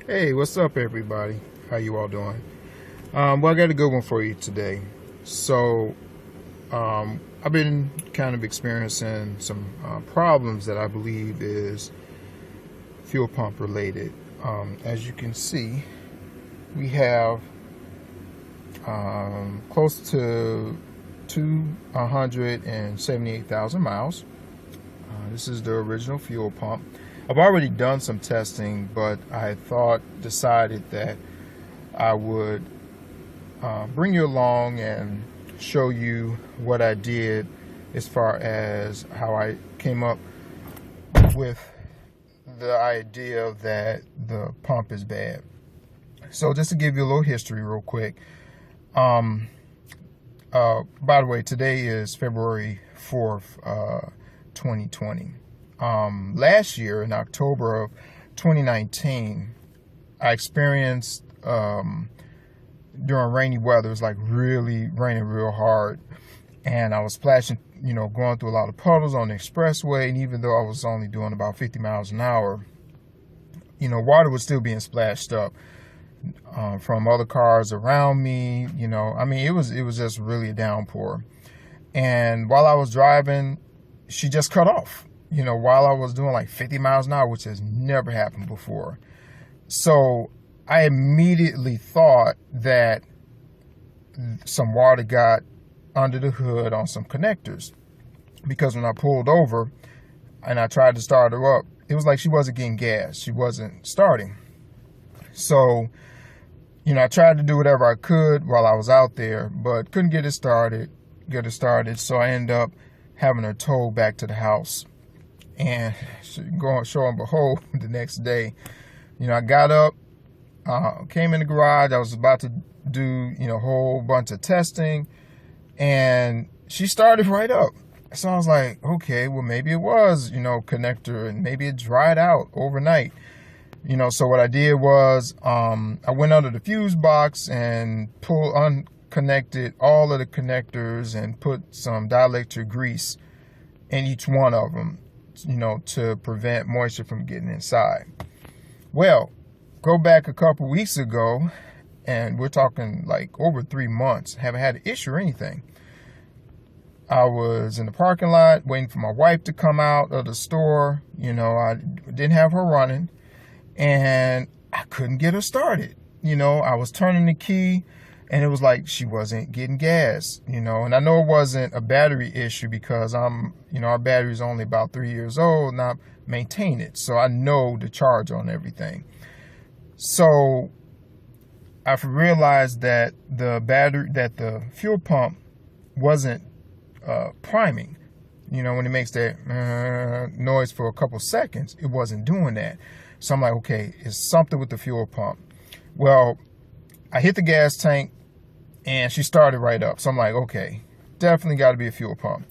Hey, what's up, everybody? How you all doing? Well, I got a good one for you today. So, I've been kind of experiencing some problems that I believe is fuel pump related. As you can see, we have close to 278,000 miles. This is the original fuel pump. I've already done some testing, but I decided that I would bring you along and show you what I did as far as how I came up with the idea that the pump is bad. So just to give you a little history real quick. By the way, today is February 4th, 2020. Last year in October of 2019, I experienced during rainy weather, it was like really raining real hard, and I was splashing, going through a lot of puddles on the expressway, and even though I was only doing about 50 miles an hour, water was still being splashed up from other cars around me. It was just really a downpour. And while I was driving, she just cut off, while I was doing like 50 miles an hour, which has never happened before. So I immediately thought that some water got under the hood on some connectors, because when I pulled over and I tried to start her up, it was like she wasn't getting gas. She wasn't starting. So, I tried to do whatever I could while I was out there, but couldn't get it started. So I ended up having her towed back to the house. And show and behold, the next day, I got up, came in the garage. I was about to do, a whole bunch of testing, and she started right up. So I was like, okay, well, maybe it was, connector, and maybe it dried out overnight. So what I did was, I went under the fuse box and unconnected all of the connectors and put some dielectric grease in each one of them, to prevent moisture from getting inside. Well, go back a couple weeks ago, and we're talking like over 3 months, haven't had an issue or anything. I was in the parking lot waiting for my wife to come out of the store. I didn't have her running, and I couldn't get her started. I was turning the key, and it was like she wasn't getting gas, and I know it wasn't a battery issue because our battery is only about 3 years old and I maintain it. So I know the charge on everything. So I've realized that the fuel pump wasn't priming. When it makes that noise for a couple seconds, it wasn't doing that. So I'm like, okay, it's something with the fuel pump. Well, I hit the gas tank and she started right up. So I'm like, okay, definitely got to be a fuel pump.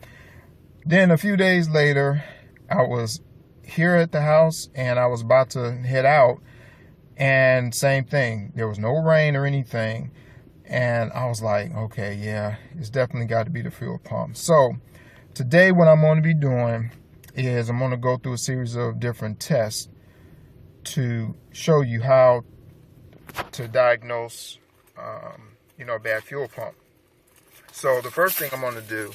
Then a few days later, I was here at the house and I was about to head out, and same thing. There was no rain or anything. And I was like, okay, yeah, it's definitely got to be the fuel pump. So today what I'm going to be doing is I'm going to go through a series of different tests to show you how to diagnose a bad fuel pump. So the first thing I'm going to do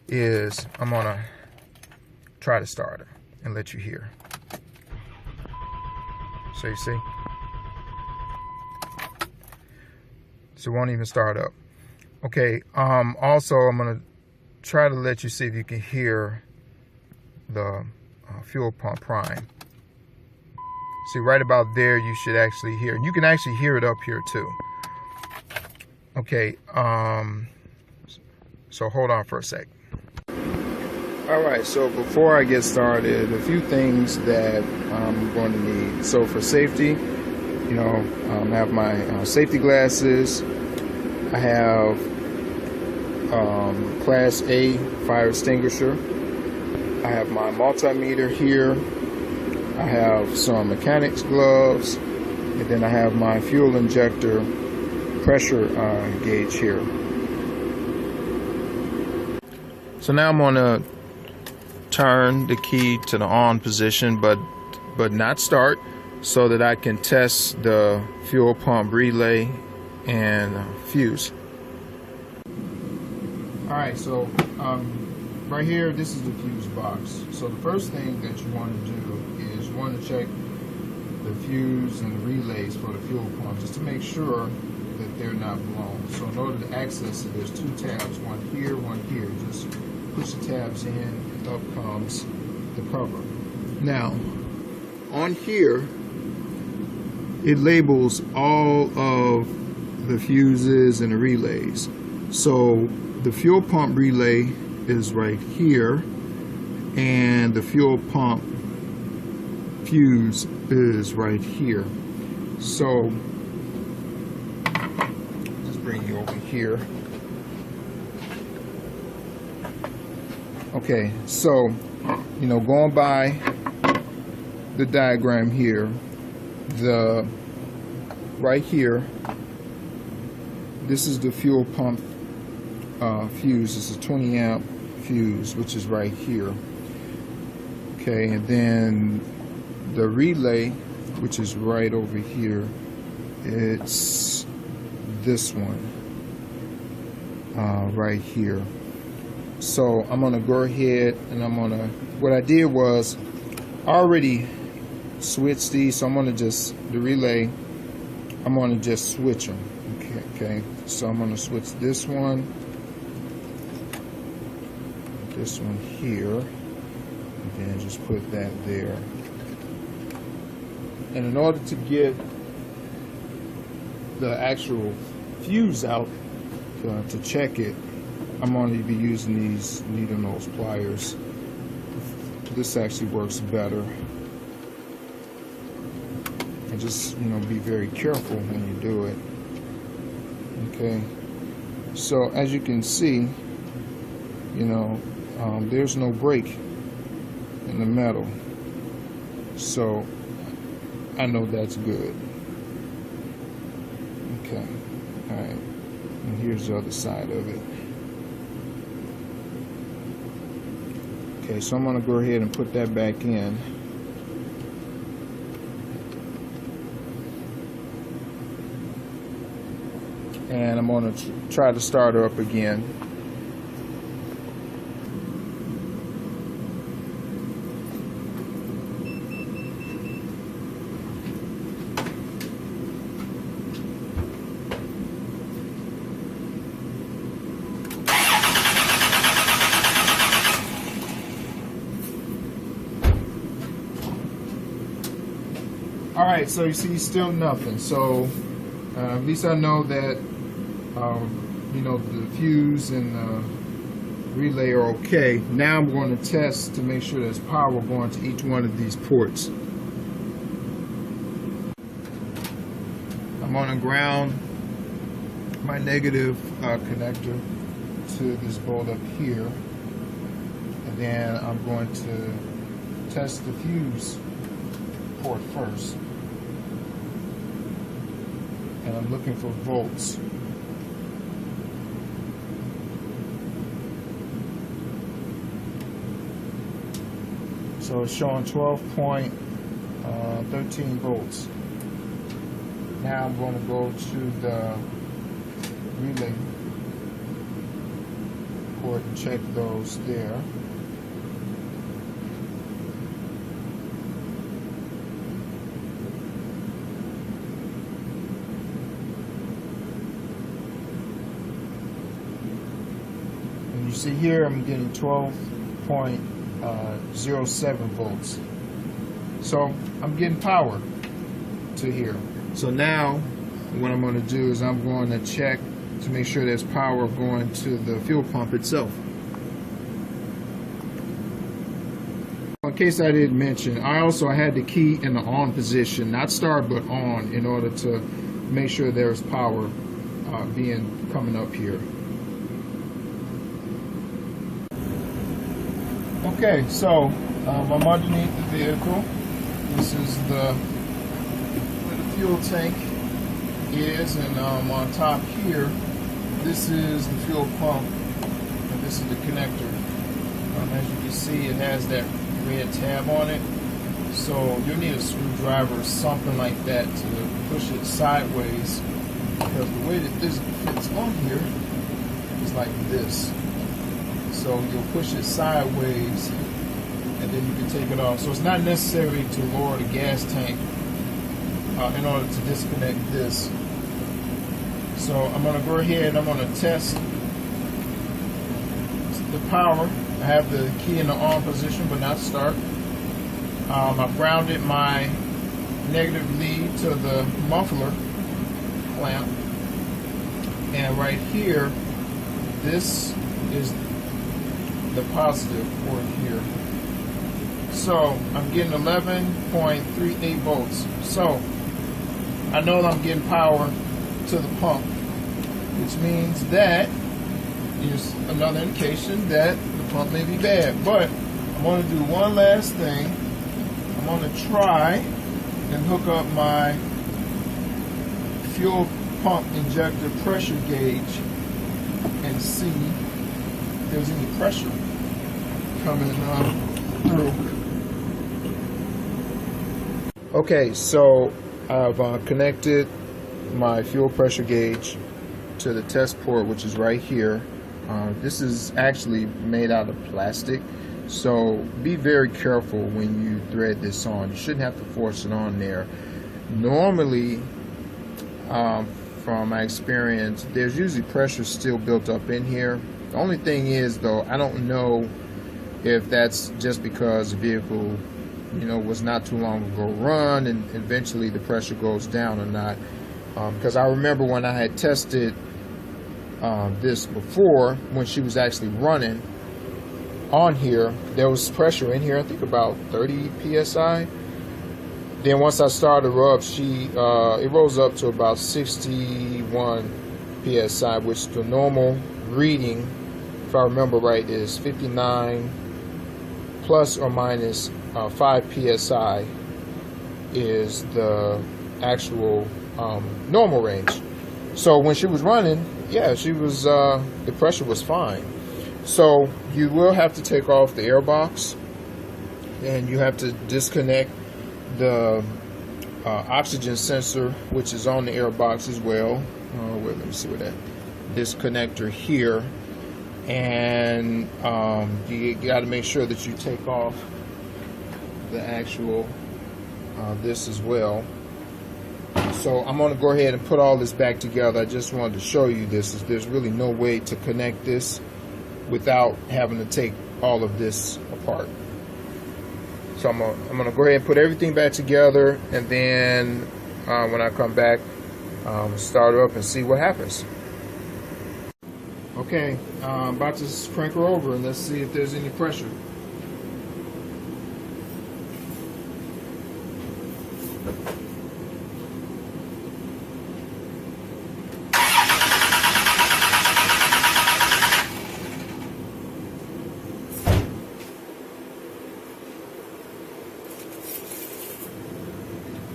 is I'm going to try to start it and let you hear. So you see? So it won't even start up. Okay, also I'm going to try to let you see if you can hear the fuel pump prime. See, right about there you should actually hear. You can actually hear it up here too. Okay, so hold on for a sec. Alright, so before I get started, a few things that I'm going to need. So for safety, I have my safety glasses. I have Class A fire extinguisher. I have my multimeter here. I have some mechanics gloves, and then I have my fuel injector pressure gauge here. So now I'm going to turn the key to the on position, but not start. so that I can test the fuel pump relay and fuse. Alright, so right here, this is the fuse box. So the first thing that you want to do is you want to check the fuse and the relays for the fuel pump, just to make sure that they're not blown. So in order to access it, there's two tabs, one here, one here. Just push the tabs in, and up comes the cover. Now, on here, it labels all of the fuses and the relays. So the fuel pump relay is right here, and the fuel pump fuse is right here. So just bring you over here. Okay, so going by the diagram here, the right here, this is the fuel pump fuse. It's a 20 amp fuse, which is right here. Okay, and then the relay, which is right over here, it's this one right here. So I'm gonna go ahead and what I did was I already switched these, so I'm gonna just switch them. Okay, so I'm gonna switch this one here, and then just put that there. And in order to get the actual fuse out to check it, I'm going to be using these needle nose pliers. This actually works better. And just be very careful when you do it. Okay. So as you can see, there's no break in the metal. So I know that's good. Okay. All right. And here's the other side of it. Okay, so I'm going to go ahead and put that back in. And I'm going to try to start her up again. Alright, so you see still nothing. So at least I know that the fuse and the relay are okay. Now I'm going to test to make sure there's power going to each one of these ports. I'm going to ground my negative connector to this bolt up here, and then I'm going to test the fuse port first. And I'm looking for volts. So it's showing 12.13 volts. Now I'm going to go to the relay port and check those there. You see here I'm getting 12.07 volts. So I'm getting power to here. So now what I'm going to do is I'm going to check to make sure there's power going to the fuel pump itself. In case I didn't mention, I had the key in the on position, not start but on, in order to make sure there's power coming up here. Okay, so I'm underneath the vehicle. This is where the fuel tank is, and on top here, this is the fuel pump, and this is the connector. As you can see, it has that red tab on it. So you'll need a screwdriver or something like that to push it sideways, because the way that this fits on here is like this. So you'll push it sideways and then you can take it off. So it's not necessary to lower the gas tank in order to disconnect this. So I'm going to go ahead and I'm going to test the power. I have the key in the on position but not start. I've grounded my negative lead to the muffler clamp, and right here, this is the positive port here. So I'm getting 11.38 volts. So I know that I'm getting power to the pump, which means that is another indication that the pump may be bad. But I'm going to do one last thing. I'm going to try and hook up my fuel pump injector pressure gauge and see if there's any pressure coming through. Okay, so I've connected my fuel pressure gauge to the test port, which is right here. This is actually made out of plastic, so be very careful when you thread this on. You shouldn't have to force it on there. Normally, from my experience, there's usually pressure still built up in here. The only thing is, though, I don't know if that's just because the vehicle, was not too long ago run and eventually the pressure goes down or not. Because I remember when I had tested this before, when she was actually running on here, there was pressure in here, I think about 30 psi. Then once I started her up, it rose up to about 61 psi, which the normal reading, if I remember right, is 59 plus or minus 5 psi is the actual normal range. So when she was running, yeah, she was the pressure was fine. So you will have to take off the air box, and you have to disconnect the oxygen sensor, which is on the air box as well. Wait, let me see where this connector here, and you got to make sure that you take off the actual this as well. So I'm going to go ahead and put all this back together. I just wanted to show you this. There's really no way to connect this without having to take all of this apart. So I'm going to go ahead and put everything back together, and then when I come back, start her up and see what happens. Okay, I'm about to crank her over and let's see if there's any pressure.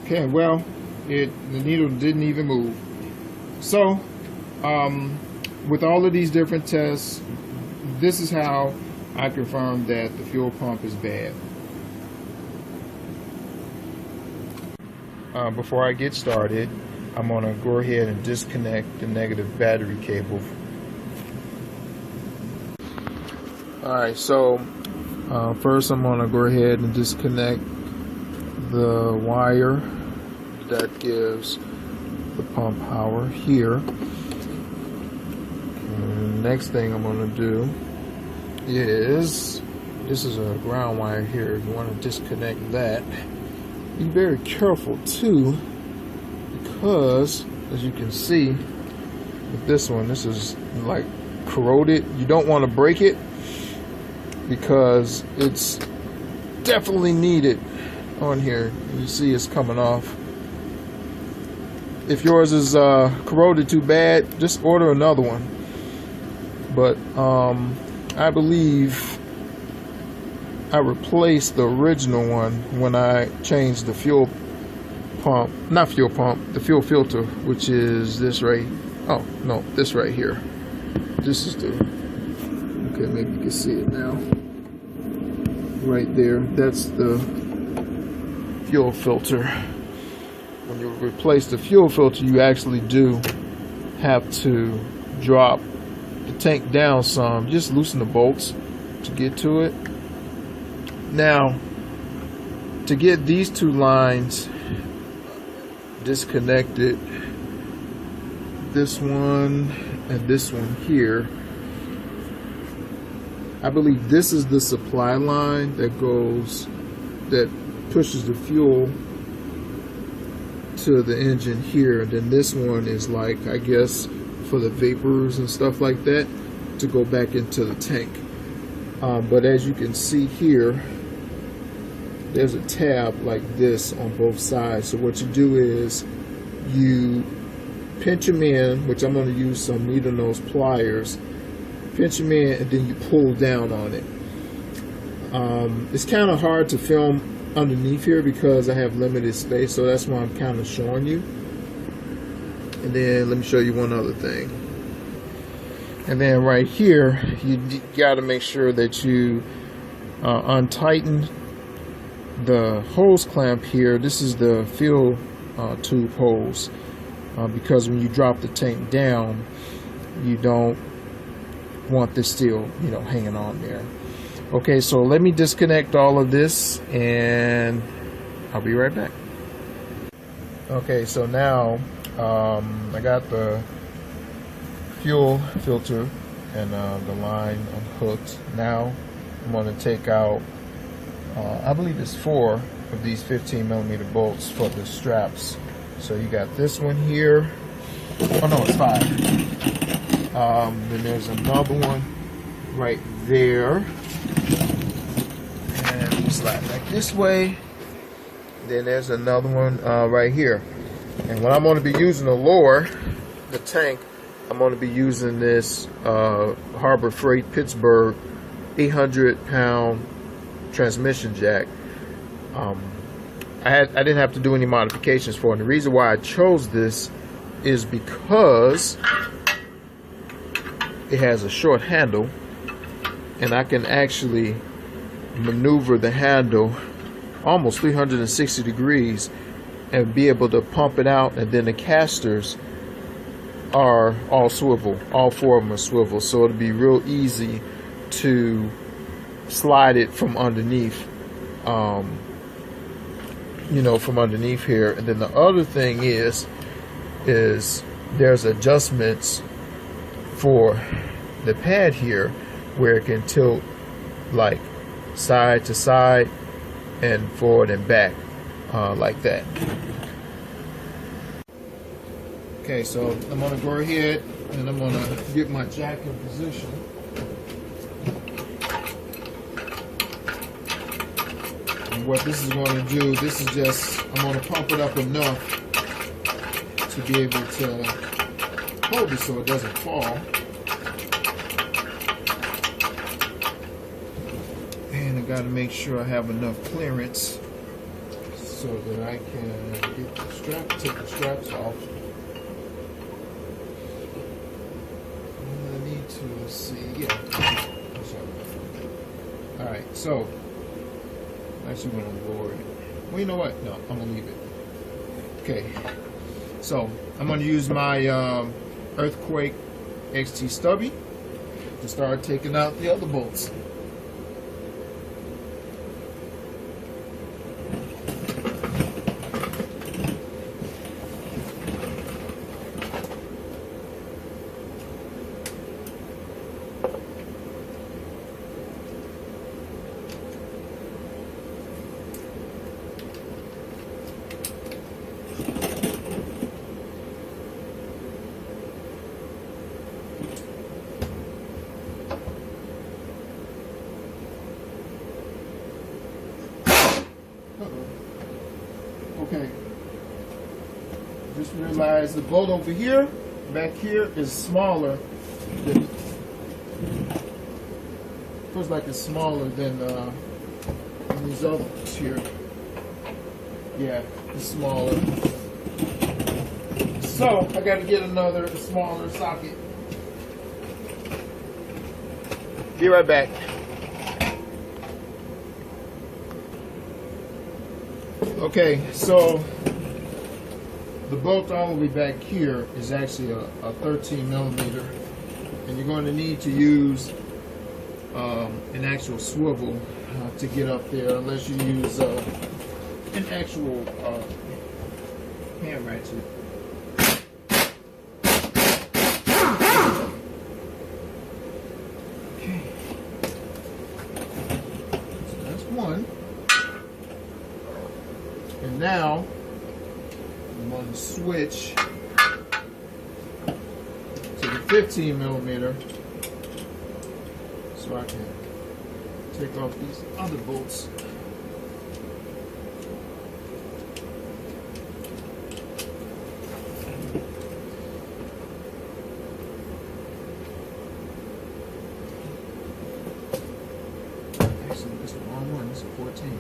Okay, well, the needle didn't even move. So, with all of these different tests, this is how I confirm that the fuel pump is bad. Before I get started, I'm going to go ahead and disconnect the negative battery cable. Alright, so first I'm going to go ahead and disconnect the wire that gives the pump power here. And the next thing I'm going to do is, this is a ground wire here. You want to disconnect that. Be very careful too, because as you can see with this one, this is like corroded. You don't want to break it because it's definitely needed on here. You see it's coming off. If yours is corroded too bad, just order another one. But I believe I replaced the original one when I changed the fuel pump, not fuel pump, the fuel filter, which is this right, oh no, this right here. This is the, okay, maybe you can see it now. Right there, that's the fuel filter. When you replace the fuel filter, you actually do have to drop the tank down some, just loosen the bolts to get to it. Now, to get these two lines disconnected, this one and this one here, I believe this is the supply line that pushes the fuel to the engine here, and then this one is like, I guess, for the vapors and stuff like that to go back into the tank. But as you can see here, there's a tab like this on both sides. So what you do is you pinch them in, which I'm going to use some needle nose pliers, pinch them in, and then you pull down on it. It's kind of hard to film underneath here because I have limited space, so that's why I'm kind of showing you. And then let me show you one other thing. And then right here, you got to make sure that you untighten the hose clamp here. This is the fuel tube hose, because when you drop the tank down, you don't want this still, hanging on there. Okay, so let me disconnect all of this and I'll be right back. Okay, so now I got the fuel filter and the line unhooked. Now I'm going to take out, I believe it's 4 of these 15mm bolts for the straps. So you got this one here. Oh no, it's 5. Then there's another one right there. And you slide back this way. Then there's another one right here. And when I'm going to be using to lower the tank, I'm going to be using this Harbor Freight Pittsburgh 800-pound transmission jack. I didn't have to do any modifications for it. And the reason why I chose this is because it has a short handle, and I can actually maneuver the handle almost 360 degrees and be able to pump it out. And then the casters are all swivel, all 4 of them are swivel, so it'll be real easy to slide it from underneath, from underneath here. And then the other thing is there's adjustments for the pad here where it can tilt like side to side and forward and back, like that. Okay, so I'm going to go ahead and I'm going to get my jack in position. And what this is going to do, this is just, I'm going to pump it up enough to be able to hold it so it doesn't fall. And I got to make sure I have enough clearance so that I can get the strap, take the straps off. And I need to see, Alright, so actually I'm going to lower it. Well, you know what? No, I'm going to leave it. Okay, so I'm going to use my Earthquake XT stubby to start taking out the other bolts. Okay, just realized the bolt over here, back here, is smaller than, feels like it's smaller than these other ones here. Yeah, it's smaller. So I got to get another smaller socket. Be right back. Okay, so the bolt all the way back here is actually a 13 millimeter, and you're going to need to use an actual swivel to get up there, unless you use an actual hand ratchet. Okay, so that's one, and now I'm going to switch to the 15 millimeter so I can take off these other bolts. Actually, this is the wrong one. This is 14.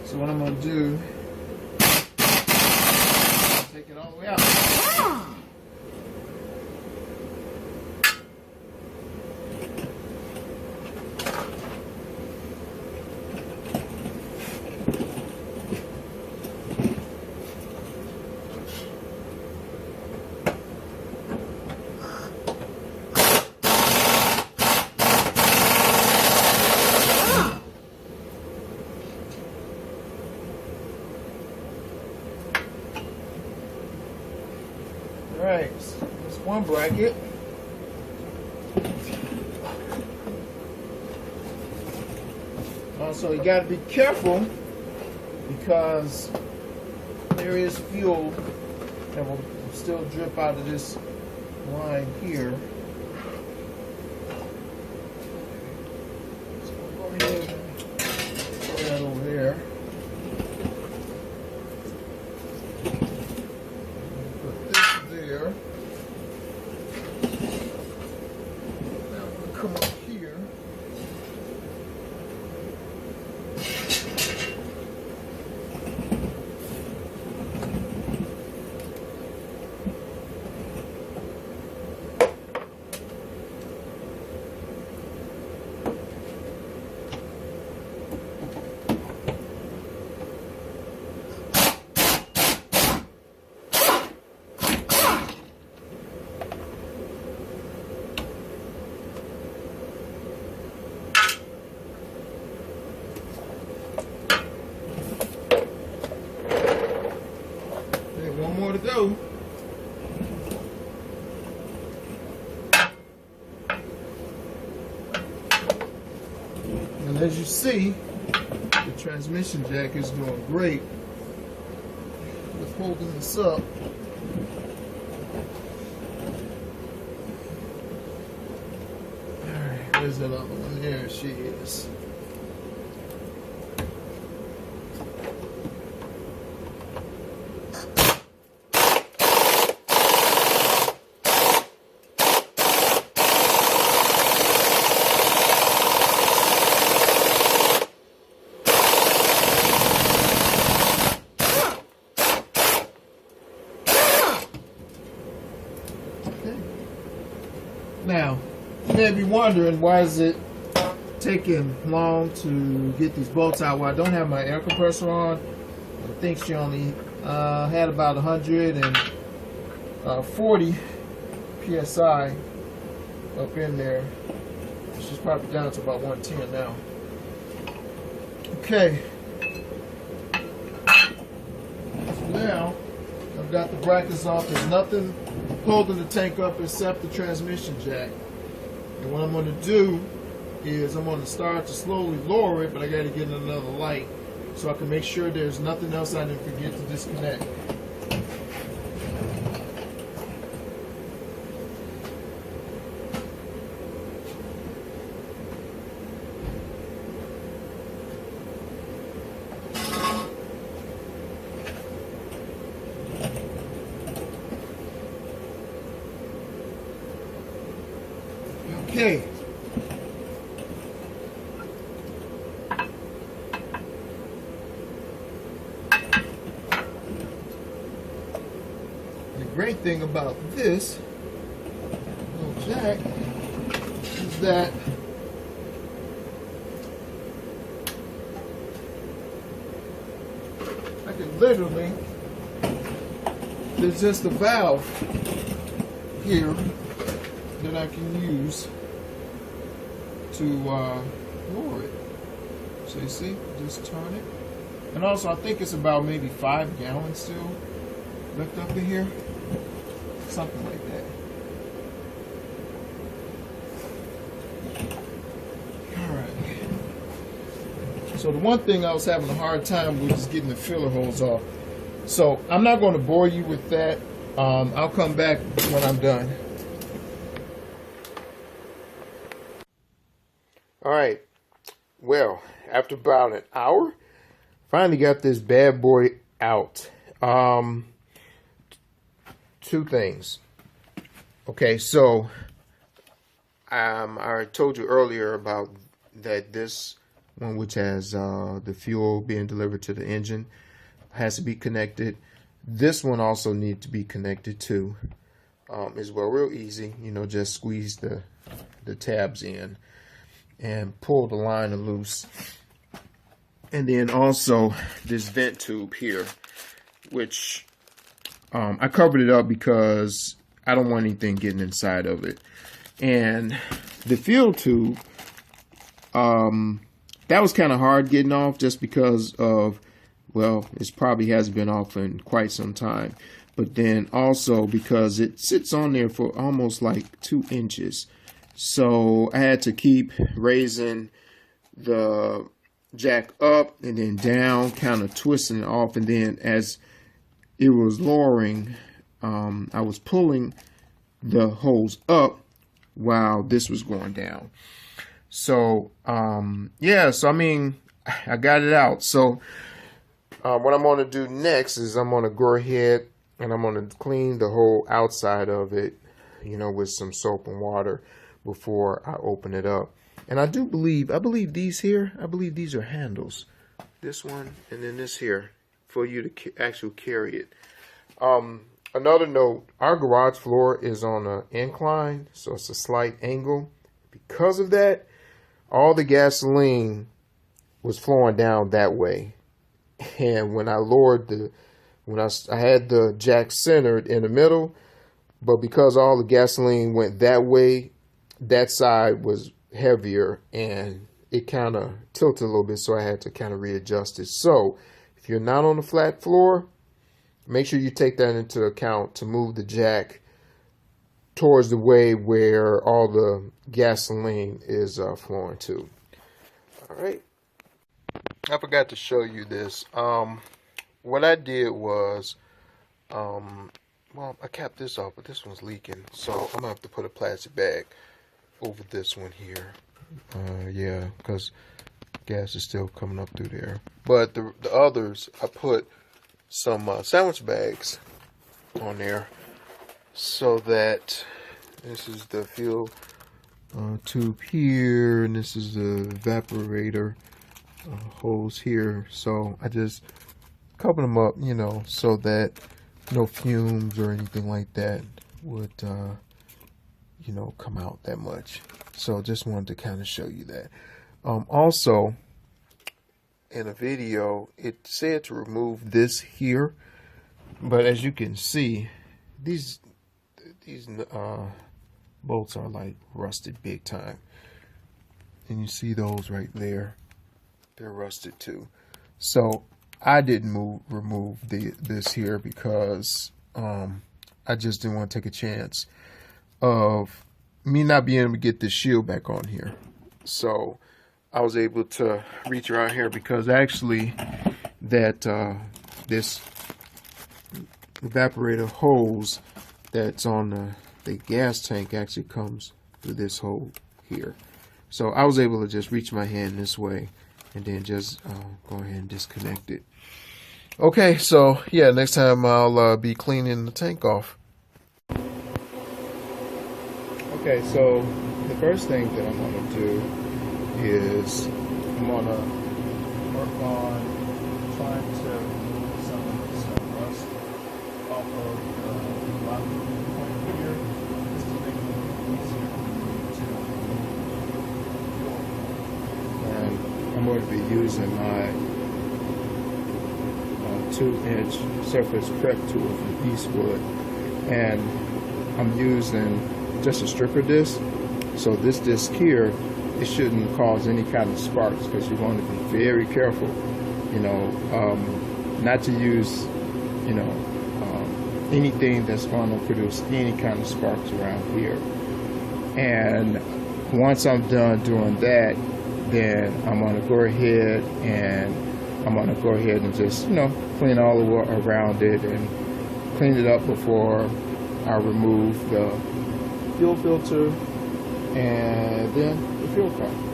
So what I'm going to do, take it all the way out. Alright, so that's one bracket. Also, you got to be careful because there is fuel that will still drip out of this line here. So we'll go ahead and throw that over there. Come up here. One more to go. And as you see, the transmission jack is doing great with holding this up. Alright, where's that other one? There she is. Now, you may be wondering, why is it taking long to get these bolts out? Well, I don't have my air compressor on. I think she only had about 140 psi up in there. She's probably down to about 110 now. Okay. So now, I've got the brackets off. There's nothing holding the tank up except the transmission jack. And what I'm going to do is I'm going to start to slowly lower it, but I got to get another light so I can make sure there's nothing else I didn't forget to disconnect. Okay. great thing about this little jack is that I can literally, there's just a valve here that I can use to lower it. So you see, just turn it. And also I think it's about maybe 5 gallons still left up in here. Something like that. Alright. So the one thing I was having a hard time with is getting the filler hose off. So I'm not going to bore you with that. I'll come back when I'm done. Alright. Well, after about an hour, finally got this bad boy out. Two things. Okay, so I told you earlier about that this one, which has the fuel being delivered to the engine, has to be connected. This one also needs to be connected too, as well. Real easy, you know, just squeeze the tabs in and pull the line loose. And then also this vent tube here, which I covered it up because I don't want anything getting inside of it. And the fuel tube, that was kind of hard getting off just because of, well, it probably hasn't been off in quite some time. But then also because it sits on there for almost like 2 inches. So I had to keep raising the jack up and then down, kind of twisting it off. And then as it was lowering, I was pulling the hose up while this was going down. So yeah, so I mean, I got it out. So what I'm going to do next is I'm going to go ahead and I'm going to clean the whole outside of it, you know, with some soap and water before I open it up. And I believe these here, I believe these are handles. This one and then this here for you to actually carry it. Another note, our garage floor is on an incline, so it's a slight angle. Because of that, all the gasoline was flowing down that way. And when I lowered I had the jack centered in the middle, but because all the gasoline went that way, that side was heavier and it kind of tilted a little bit, so I had to kind of readjust it. So if you're not on a flat floor, make sure you take that into account to move the jack towards the way where all the gasoline is flowing to. All right. I forgot to show you this. What I did was, well, I capped this off, but this one's leaking, so I'm gonna have to put a plastic bag over this one here. Yeah, because gas is still coming up through there. But the others, I put some sandwich bags on there so that this is the fuel tube here, and this is the evaporator hose here. So I just cover them up, you know, so that no fumes or anything like that would you know, come out that much. So just wanted to kind of show you that. Also in a video it said to remove this here, but as you can see, these bolts are like rusted big time, and you see those right there, they're rusted too. So I didn't remove this here because I just didn't want to take a chance of me not being able to get this shield back on here. So I was able to reach around here because actually that this evaporator hose that's on the gas tank actually comes through this hole here. So I was able to just reach my hand this way and then just go ahead and disconnect it. Okay, so yeah, next time I'll be cleaning the tank off. Okay, so the first thing that I'm going to do is I'm going to work on trying to remove some of this rust off of the going to be using my 2-inch surface prep tool from Eastwood, and I'm using just a stripper disc. So this disc here, it shouldn't cause any kind of sparks, because you want to be very careful, not to use, anything that's going to produce any kind of sparks around here. And once I'm done doing that, then I'm going to go ahead and just, clean all the way around it and clean it up before I remove the fuel filter and then the fuel pump.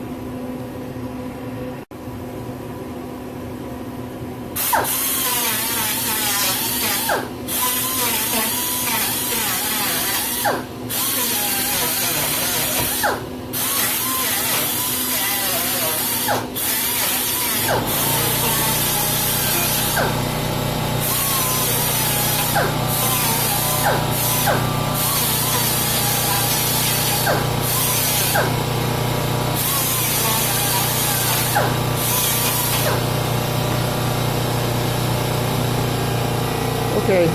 Okay,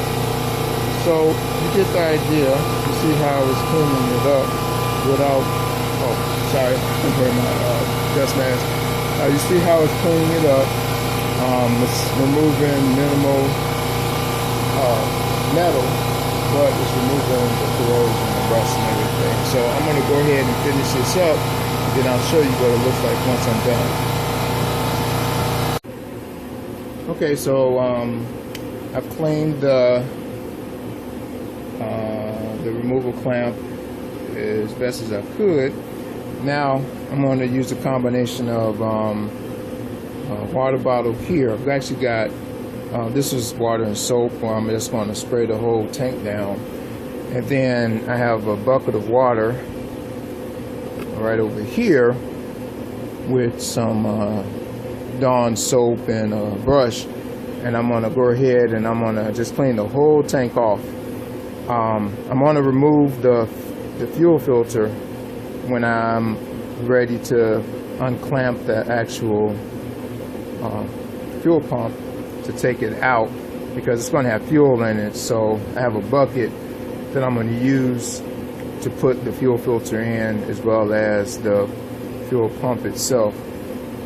so you get the idea. You see how I was cleaning it up without, sorry, I'm wearing my dust mask. You see how it's cleaning it up. It's removing minimal metal, but it's removing the corrosion and rust and everything. So I'm going to go ahead and finish this up, and then I'll show you what it looks like once I'm done. Okay, so I've cleaned the removal clamp as best as I could. Now I'm going to use a combination of water bottle here. I've actually got this is water and soap. I'm just going to spray the whole tank down, and then I have a bucket of water right over here with some Dawn soap and a brush. And I'm going to go ahead and I'm going to just clean the whole tank off. I'm going to remove the fuel filter when I'm ready to unclamp the actual fuel pump to take it out, because it's going to have fuel in it. So I have a bucket that I'm going to use to put the fuel filter in, as well as the fuel pump itself.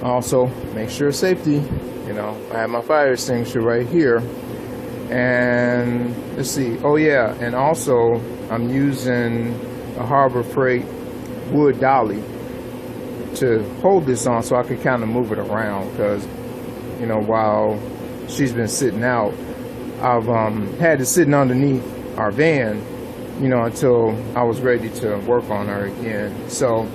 Also, make sure safety. I have my fire extinguisher right here, and let's see. Oh yeah, and also I'm using a Harbor Freight wood dolly to hold this on, so I can kind of move it around, because while she's been sitting out, I've had it sitting underneath our van, until I was ready to work on her again. So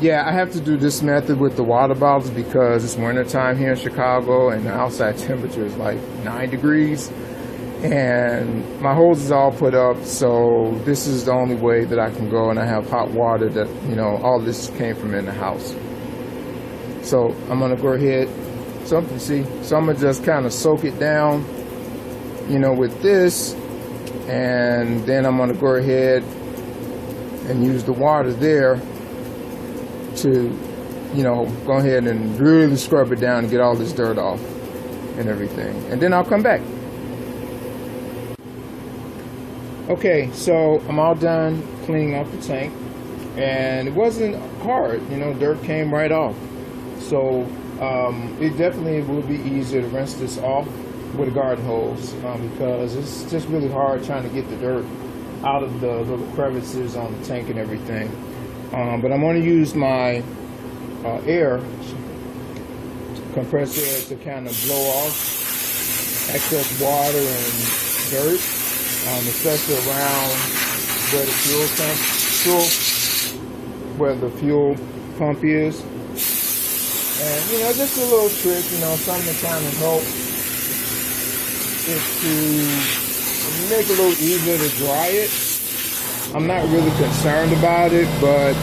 yeah, I have to do this method with the water bottles because it's winter time here in Chicago and the outside temperature is like 9 degrees, and my hose is all put up, so this is the only way that I can go, and I have hot water that, all this came from in the house. So I'm gonna go ahead, so I'm gonna just kind of soak it down, with this, and then I'm gonna go ahead and use the water there to, go ahead and really scrub it down and get all this dirt off and everything. And then I'll come back. Okay, so I'm all done cleaning off the tank, and it wasn't hard, dirt came right off. So it definitely would be easier to rinse this off with a garden hose, because it's just really hard trying to get the dirt out of the little crevices on the tank and everything. But I'm going to use my compressed air to kind of blow off excess water and dirt, especially around where the where the fuel pump is. And just a little trick, something to kind of help is to make it a little easier to dry it. I'm not really concerned about it, but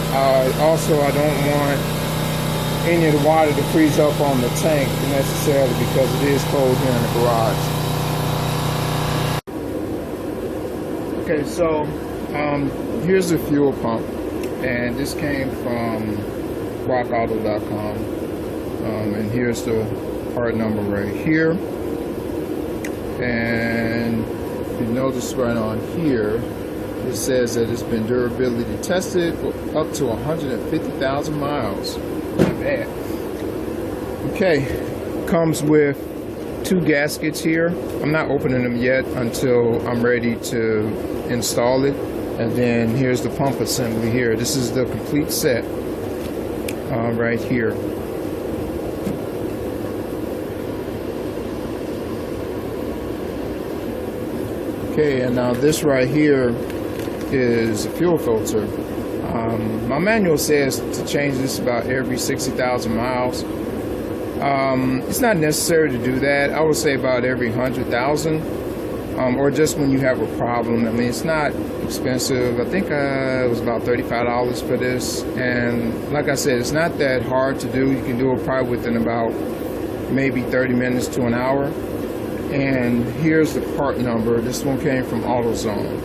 also I don't want any of the water to freeze up on the tank necessarily, because it is cold here in the garage. Okay, so here's the fuel pump, and this came from rockauto.com. And here's the part number right here. And if you notice right on here, it says that it's been durability tested for up to 150,000 miles. Not bad. Okay, comes with 2 gaskets here. I'm not opening them yet until I'm ready to install it. And then here's the pump assembly here. This is the complete set right here. Okay, and now this right here is a fuel filter. My manual says to change this about every 60,000 miles. It's not necessary to do that. I would say about every 100,000, or just when you have a problem. I mean, it's not expensive. I think it was about $35 for this. And like I said, it's not that hard to do. You can do it probably within about maybe 30 minutes to an hour. And here's the part number. This one came from AutoZone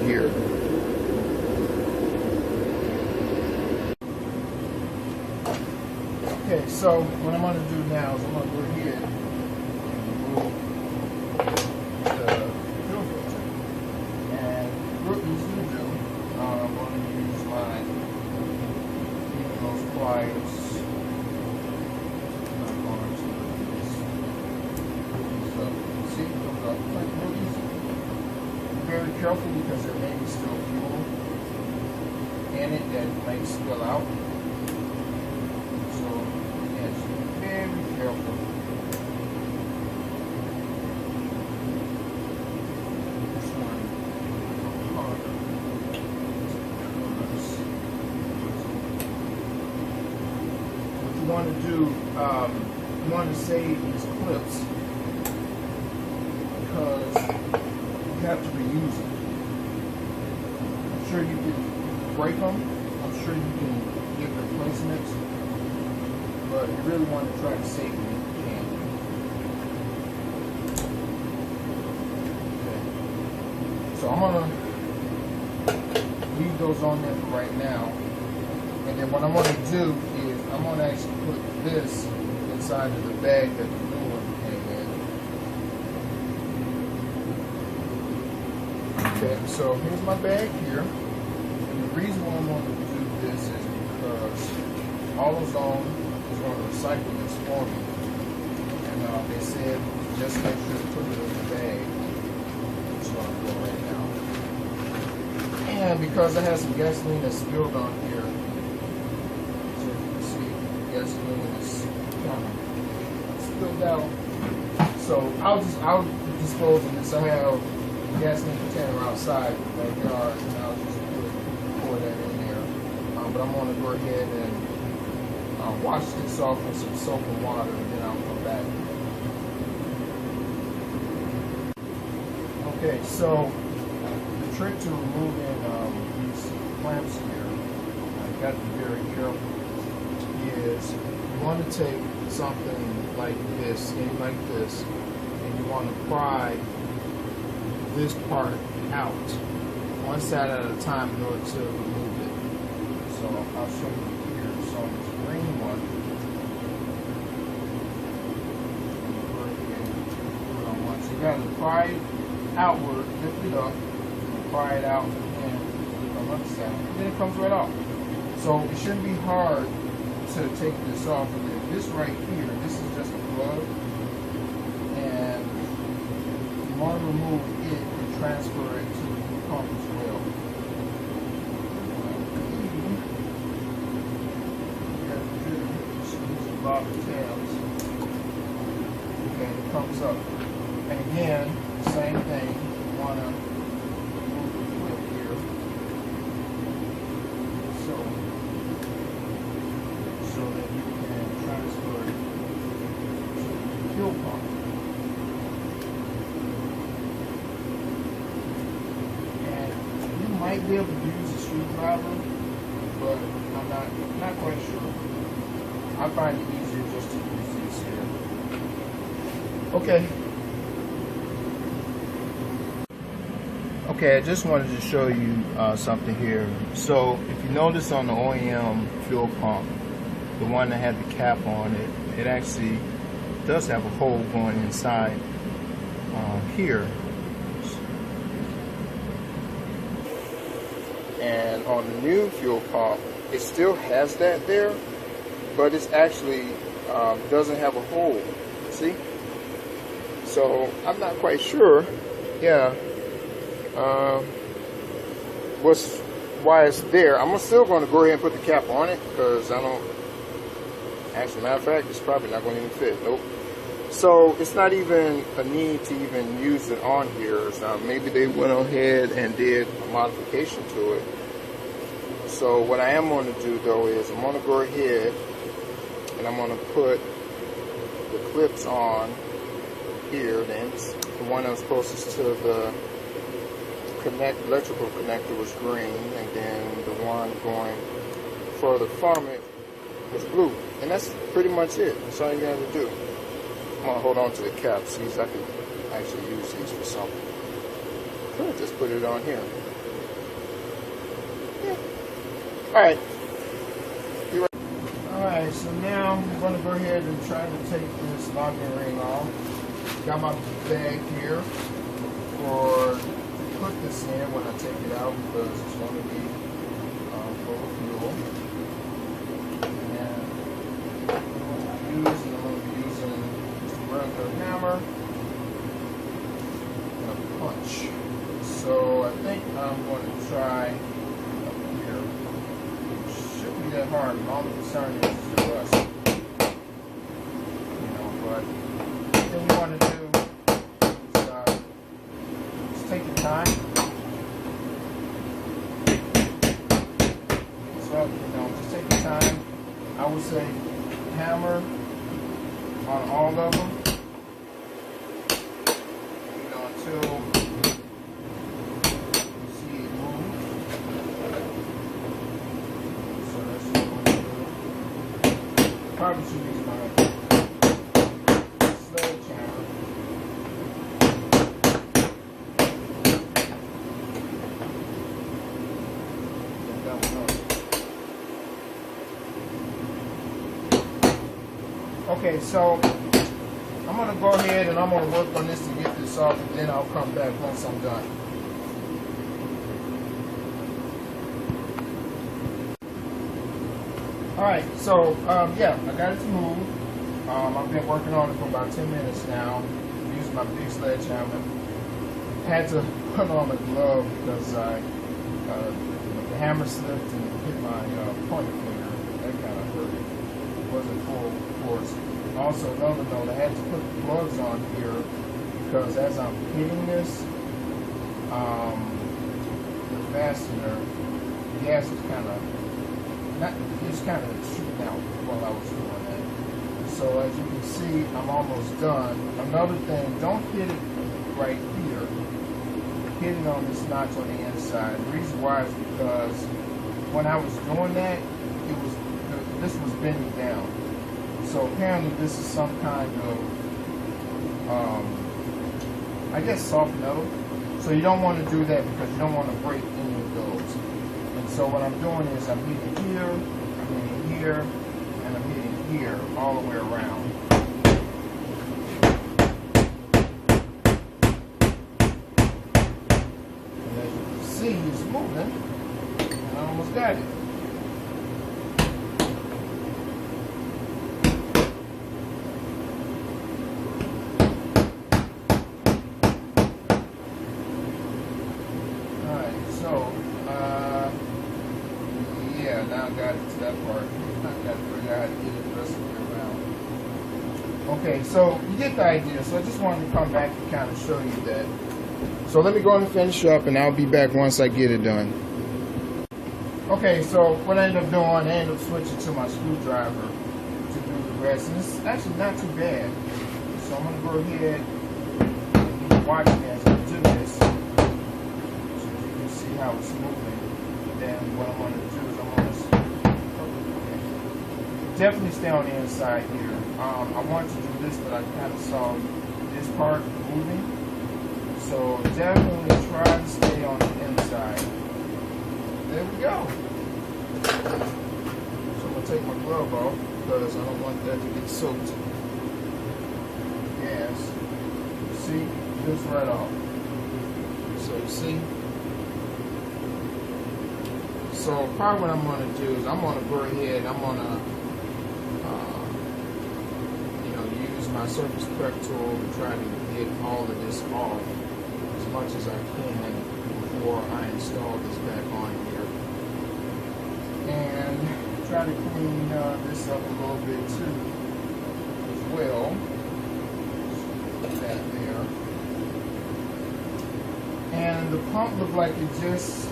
here. Okay, so what I'm going to do now is I'm going to go ahead and remove the fuel filter. And real easy to do. I'm going to use my those pliers. I'm going to see, it comes up like real easy. Be very careful because there may be still fuel in it that may spill out. Very careful. This one harder. What you want to do, you want to save these clips because you have to reuse them. I'm sure you can break them. I'm sure you can get replacements. But you really want to try to save them if you can. Okay. So I'm going to leave those on there for right now. And then what I'm going to do is I'm going to actually put this inside of the bag that the new one came in. Okay, so here's my bag here. And the reason why I'm going to do this is because AutoZone is going to recycle this for me. And they said just make sure to put it in the bag. That's what I'm doing right now. And because I have some gasoline that's spilled on here, so you can see gasoline is kind of spilled out. So I'll dispose of this. I have a gasoline container outside the backyard, and I'll just pour that in there. But I'm going to go ahead and wash this off with some soap and water, and then I'll come back. Okay, so the trick to removing these clamps here, I've got to be very careful, is you want to take something like this, and you want to pry this part out, one side at a time in order to remove it. So I'll show you here. So this green one, so you got to pry it outward, lift it up, pry it out, and then on the other side, and then it comes right off. So it shouldn't be hard to take this off. And then this right here, this is just a plug, and you want to remove it and transfer it to the pump as well. About the tails. Okay, it comes up. And again, same thing. You want to move the clip here. So that you can transfer it to the fuel pump. And you might be able to use a screwdriver, but I'm not quite sure. I find it easier just to use this here. Okay. Okay, I just wanted to show you something here. So if you notice on the OEM fuel pump, the one that had the cap on it, it actually does have a hole going inside here. And on the new fuel pump, it still has that there, but it's actually doesn't have a hole. See? So I'm not quite sure. Yeah. Why it's there. I'm still going to go ahead and put the cap on it because I don't. Actually, matter of fact, it's probably not going to even fit. Nope. So it's not even a need to even use it on here. So maybe they went ahead and did a modification to it. So what I am going to do though is I'm going to go ahead and I'm going to put the clips on here. Then the one that was closest to the electrical connector was green, and then the one going further from it was blue. And that's pretty much it. That's all you got to do. I'm going to hold on to the cap. See, I can actually use these for something. Could just put it on here. Yeah. Alright. Alright, so now I'm going to go ahead and try to take this locking ring off. Got my bag here for put this in when I take it out because it's going to be full of fuel. And I'm going to be using just a regular hammer and a punch. So I think I'm going to try up here. It shouldn't be that hard. All the concern is the rust. You know, but the thing you want to do is take your time. So, you know, just take your time. I would say hammer on all of them. You know, until you see it move. So that's what I'm going to do. Probably should use my sledgehammer. Okay, so I'm going to go ahead and I'm going to work on this to get this off, and then I'll come back once I'm done. Alright, so yeah, I got it to move. I've been working on it for about 10 minutes now. I'm using my big sledgehammer. Had to put on a glove because the hammer slipped and hit my pointer finger. That kind of hurt it. It wasn't full force. Also, another note, I had to put the plugs on here because as I'm hitting this, the fastener, the gas was kind of shooting out while I was doing that. So as you can see, I'm almost done. Another thing, don't hit it right here. Hit it on this notch on the inside. The reason why is because when I was doing that, this was bending down. So apparently this is some kind of, I guess, soft metal. So you don't want to do that because you don't want to break any of those. And so what I'm doing is I'm hitting here, I'm hitting here, and I'm hitting here all the way around. And as you can see, it's moving. And I almost got it. Yeah, now I got it to that part. I got to figure out how to get it the rest of the way around. Okay, so you get the idea. So I just wanted to come back and kind of show you that. So let me go and finish up, and I'll be back once I get it done. Okay, so what I ended up doing, I ended up switching to my screwdriver to do the rest. And it's actually not too bad. So I'm going to go ahead and watch me as I do this. So you can see how it's moving. Then what I'm going to do is I'm going to definitely stay on the inside here. I wanted to do this, but I kind of saw this part moving. So definitely try to stay on the inside. There we go. So I'm going to take my glove glove off because I don't want that to get soaked. Gas. See, just right off. So you see. So probably what I'm going to do is I'm going to go ahead. I'm going to use my surface prep tool to try to get all of this off as much as I can before I install this back on here, and try to clean this up a little bit too as well. Put that there, and the pump looked like it's just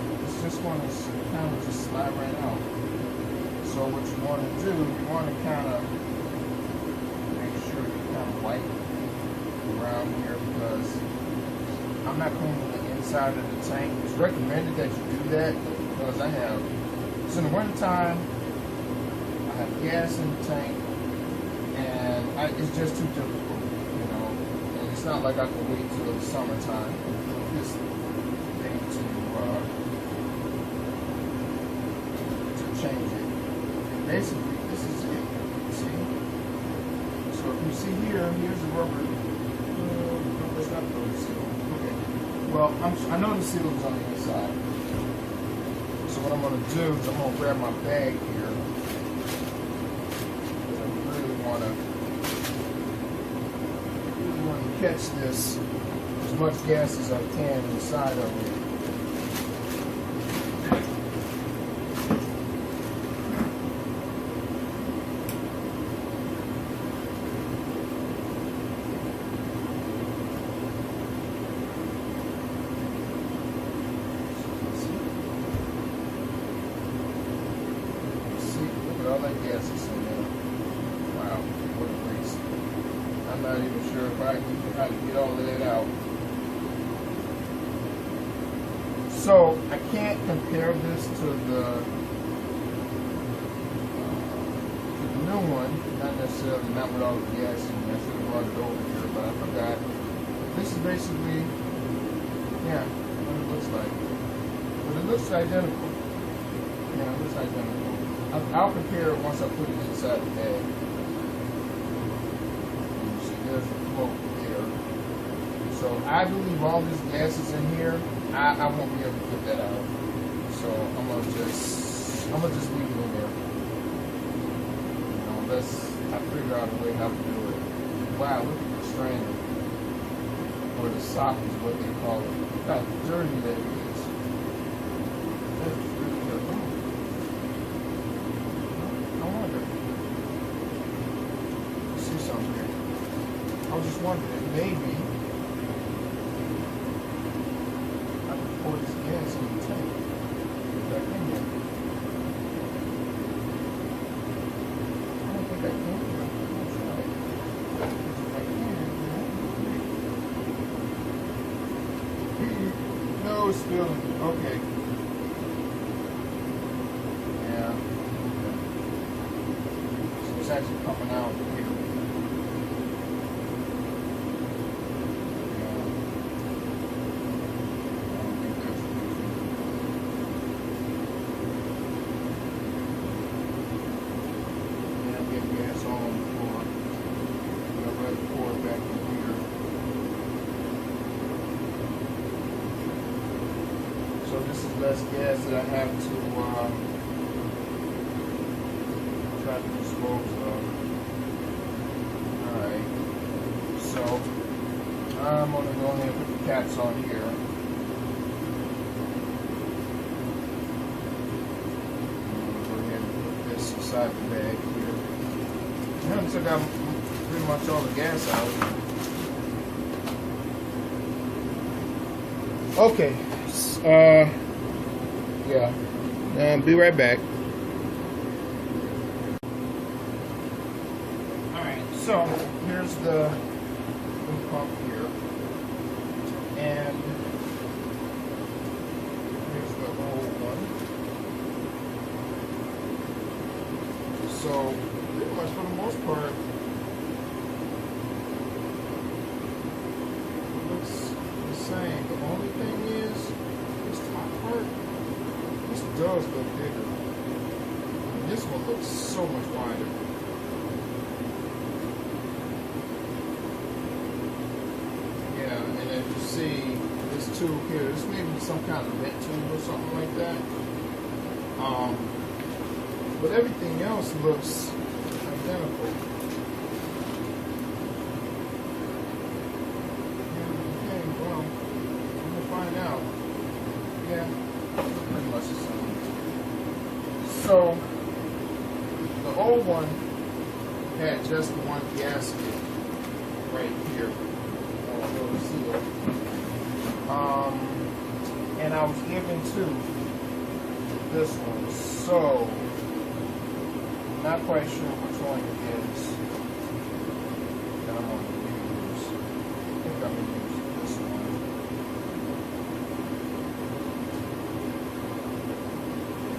going to kind of just slide right out. So what you want to do, you want to kind of wipe around here because I'm not cleaning the inside of the tank. It's recommended that you do that because it's in the winter time, I have gas in the tank, and it's just too difficult, and it's not like I can wait till the summertime for this thing to change it. And basically, this is it. See? So if you see here, here's the rubber. That's not the rubber seal. Okay. Well, I know the seal is on the inside. So what I'm going to do is I'm going to grab my bag here. I really want to catch this as much gas as I can inside of it. All that gas is in there. Wow, what a waste. I'm not even sure if I can how to get all of that out. So I can't compare this to the new one, not necessarily not with all the gas in there. I should have brought it over here, but I forgot. This is basically, yeah, what it looks like. But it looks identical. Yeah, it looks identical. I'll compare it once I put it inside the bag. You see, there's the float there. So I believe all this gas is in here. I won't be able to get that out. So I'm gonna just leave it in there. Unless I figure out a way how to do it. Wow, look at the strainer. Or the sock is what they call it. Look how dirty that is. That's really dirty. Something. I was just wondering, maybe I could pour this gas in the tank. Put that in there. I don't think I can. I'll try it. If I can. No, it's spilling. Okay. Yeah. So it's actually coming out here. So this is less gas that I have to try to dispose of. Alright, so I'm going to go ahead and put the caps on here. I'm going to go ahead and put this inside the bag here. And I took out pretty much all the gas out. Okay. Yeah. Be right back. Alright, so here's the pump here. And here's the old one. So pretty much for the most part, it looks the same. The only thing is this top part, this does look bigger. this one looks so much wider. Yeah, and as you see, this tube here, this may be some kind of vent tube or something like that. But everything else looks identical. Okay, well, I'm gonna find out. Yeah, pretty much the same. So the old one had just one gasket right here on the little seal. And I was given two. This one, so I'm not quite sure which one it is that I'm going to use. I think I'm going to use this one.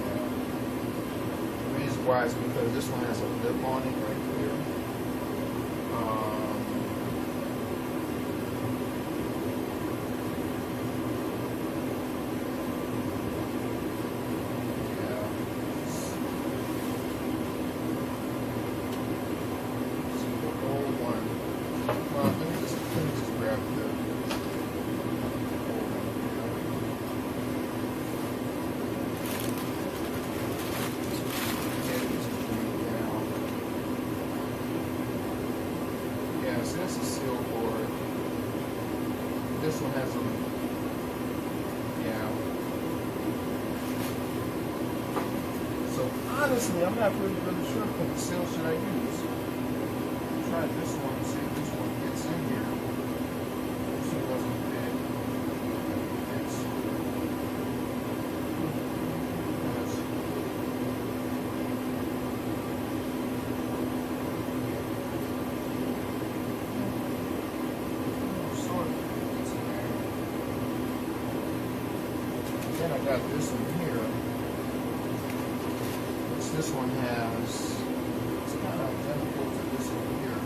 Yeah. The reason why is because this one has a lip on it right here. So that's a seal board. This one has a, yeah. So honestly, I'm not really sure what seal should I use. Try this one and see if this one fits in here. This one doesn't fit. Fits. Then I got this one here, which this one has, it's kind of identical to this one here.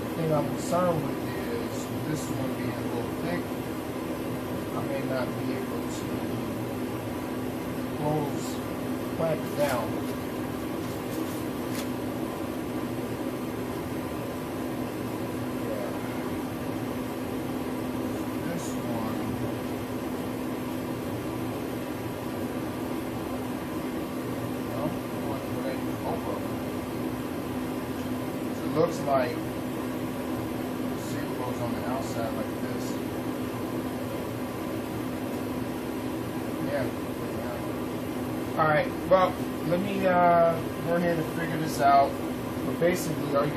The thing I'm concerned with is this one being a little thick, I may not be able to clamp it down. Looks like, see, it goes on the outside like this. Yeah. Alright, well, let me go ahead and figure this out. But basically, all I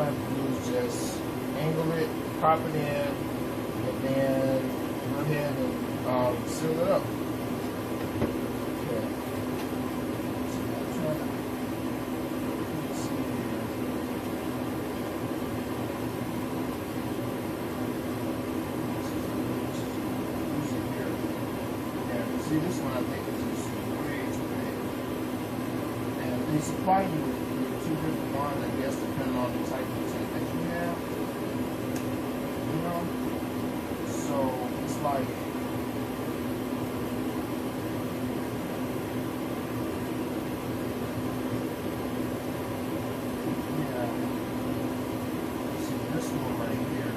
have to do is just angle it, pop it in, and then go ahead and seal it up. Okay. See, this one I think is just way too big. And they supply you with two different ones, I guess, depending on the type of tent that you have. You know? So it's like, yeah. See, this one right here.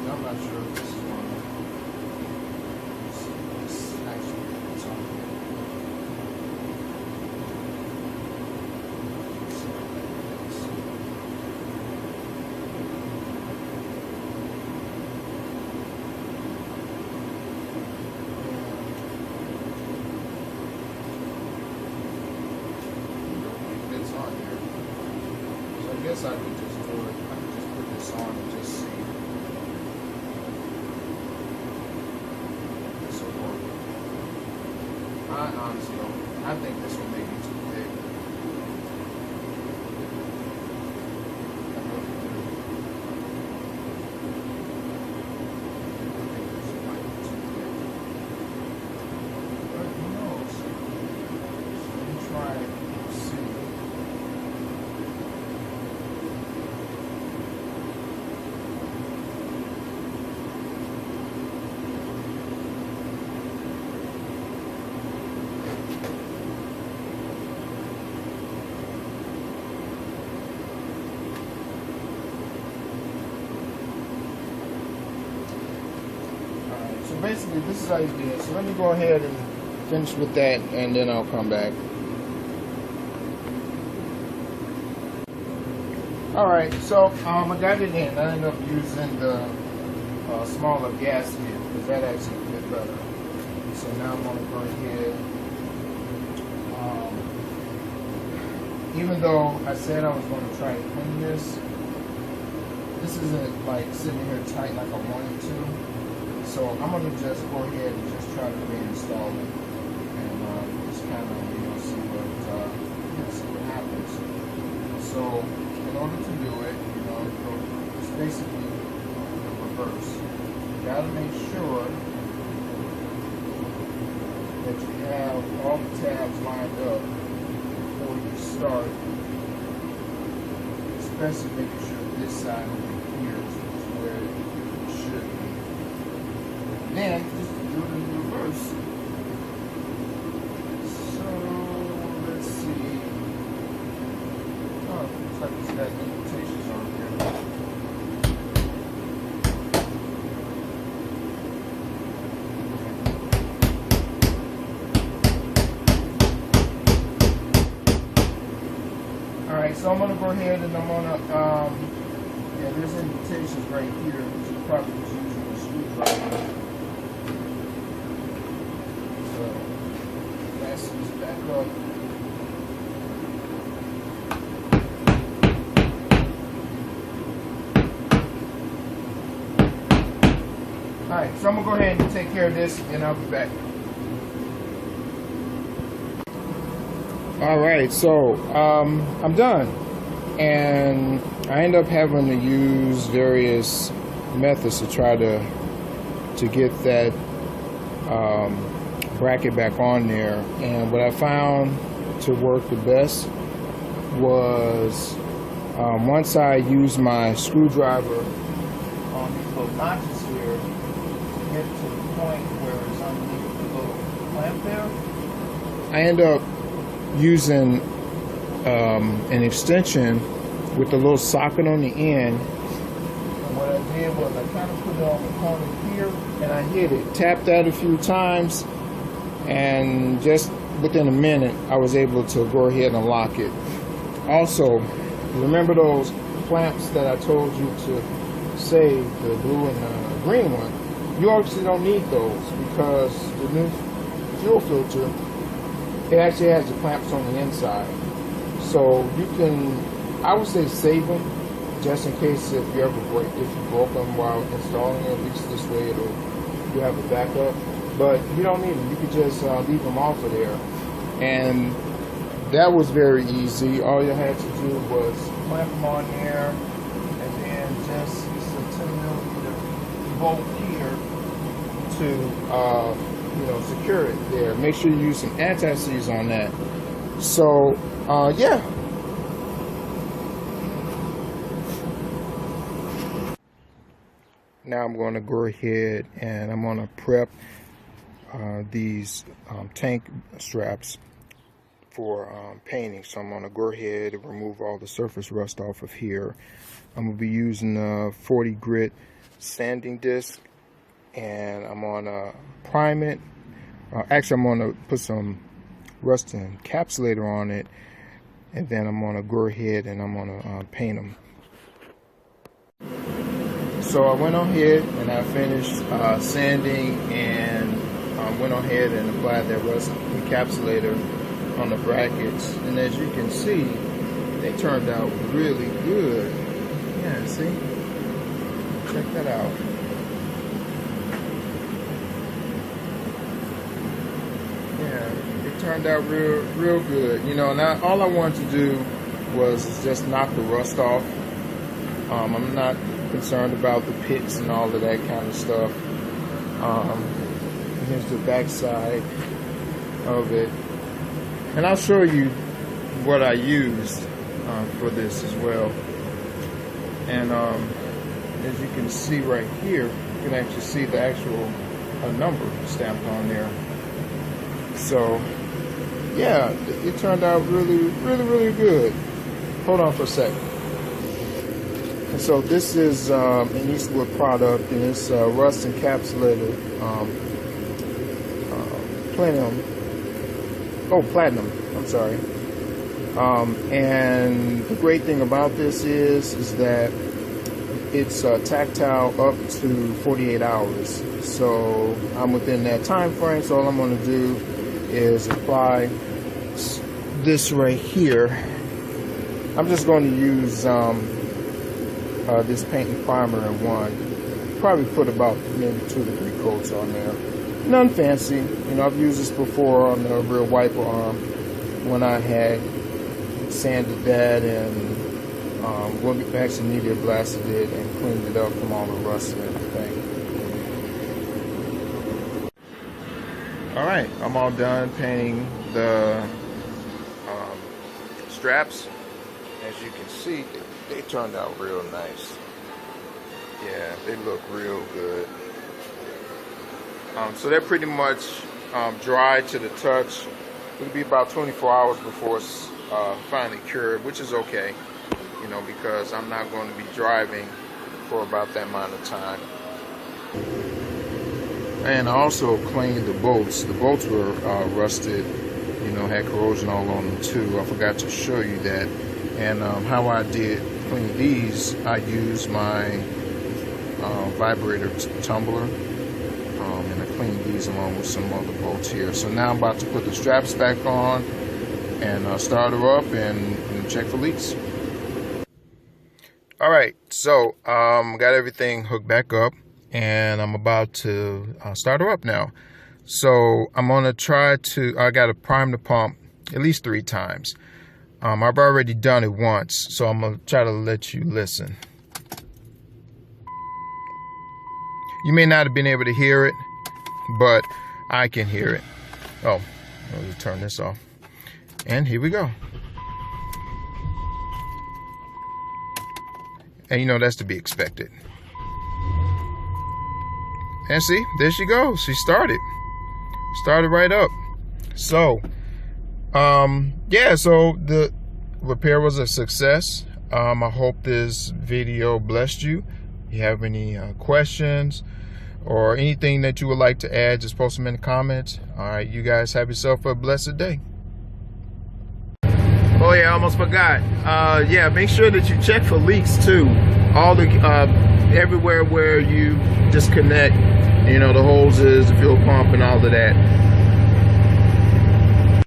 I'm not sure if this is one. This actually is on here. It's on here. So I guess I could just do it. I could just put this on and just see. I honestly don't. I think this one may be too big. I really do. I think this one might be too big. But who knows? So let me try it and see. basically, this is how you do it. So let me go ahead and finish with that, and then I'll come back. Alright, so I got it in. I ended up using the smaller gasket because that actually fit better. So now I'm going to go ahead. Even though I said I was going to try to clean this isn't like sitting here tight like I wanted to. So I'm going to just go ahead and just try to reinstall it and just kind of see what happens. So in order to do it, it's basically the reverse. You got to make sure that you have all the tabs lined up before you start, especially making sure this side over here is where it should be. Then just do it in reverse. So let's see. Oh, looks like it's got indentations on here. Alright, so I'm going to go ahead and I'm going to, there's indentations right here, which you probably was using a screwdriver. So, fasten this back up. Alright, so I'm going to go ahead and take care of this, and I'll be back. Alright, so I'm done, and I end up having to use various methods to try to get that bracket back on there. And what I found to work the best was once I used my screwdriver on these little notches here to get to the point where it's underneath the little clamp there, I end up using an extension with a little socket on the end. And what I did was I kind of put it on the corner here and I hit it, tapped that a few times, and just within a minute I was able to go ahead and lock it. Also, remember those clamps that I told you to save, the blue and the green one? You actually don't need those because the new fuel filter, it actually has the clamps on the inside. So you can, I would say, save them just in case if you broke them while installing it. At least this way you have a backup. But you don't need them. You could just leave them off of there. And that was very easy. All you had to do was clamp them on there, and then just use a 10mm bolt here to secure it there. Make sure you use some anti-seize on that. So yeah. Now I'm going to go ahead and I'm going to prep these tank straps for painting. So I'm going to go ahead and remove all the surface rust off of here. I'm going to be using a 40 grit sanding disc, and I'm going to prime it. Actually, I'm going to put some rust encapsulator on it, and then I'm going to go ahead and I'm going to paint them. So I went on ahead and I finished sanding, and went on ahead and applied that rust encapsulator on the brackets, and as you can see, they turned out really good. Yeah, see? Check that out. Yeah, it turned out real good. Now all I wanted to do was just knock the rust off. I'm not concerned about the pits and all of that kind of stuff. Here's the back side of it, and I'll show you what I used for this as well. And as you can see right here, you can actually see the actual number stamped on there. So yeah, it turned out really good. Hold on for a second. So this is an Eastwood product, and it's rust encapsulated platinum, I'm sorry. And the great thing about this is that it's tactile up to 48 hours. So I'm within that time frame, so all I'm going to do is apply this right here. I'm just going to use this paint and primer in one. Probably put about maybe 2 to 3 coats on there. None fancy. You know, I've used this before on the rear wiper arm when I had sanded that and actually media blasted it and cleaned it up from all the rust and everything. All right, I'm all done painting the straps. As you can see, they turned out real nice. Yeah, they look real good. So they're pretty much dry to the touch. It'll be about 24 hours before it's finally cured, which is okay, you know, because I'm not going to be driving for about that amount of time. And I also cleaned the bolts. The bolts were rusted, you know, had corrosion all on them too. I forgot to show you that. And how I did clean these, I used my vibrator tumbler, and I cleaned these along with some other bolts here. So now I'm about to put the straps back on and start her up and check for leaks. All right, so got everything hooked back up, and I'm about to start her up now. So I'm gonna try to, I gotta prime the pump at least 3 times. I've already done it once, so I'm gonna try to let you listen. You may not have been able to hear it, but I can hear it. Oh, I'll just turn this off. And here we go. And you know, that's to be expected. And see, there she goes. She started right up. So, yeah, so the repair was a success. I hope this video blessed you. If you have any questions or anything that you would like to add, just post them in the comments. All right, you guys have yourself a blessed day. Oh yeah, I almost forgot. Yeah, make sure that you check for leaks too. All the everywhere where you disconnect, you know, the hoses, the fuel pump, and all of that.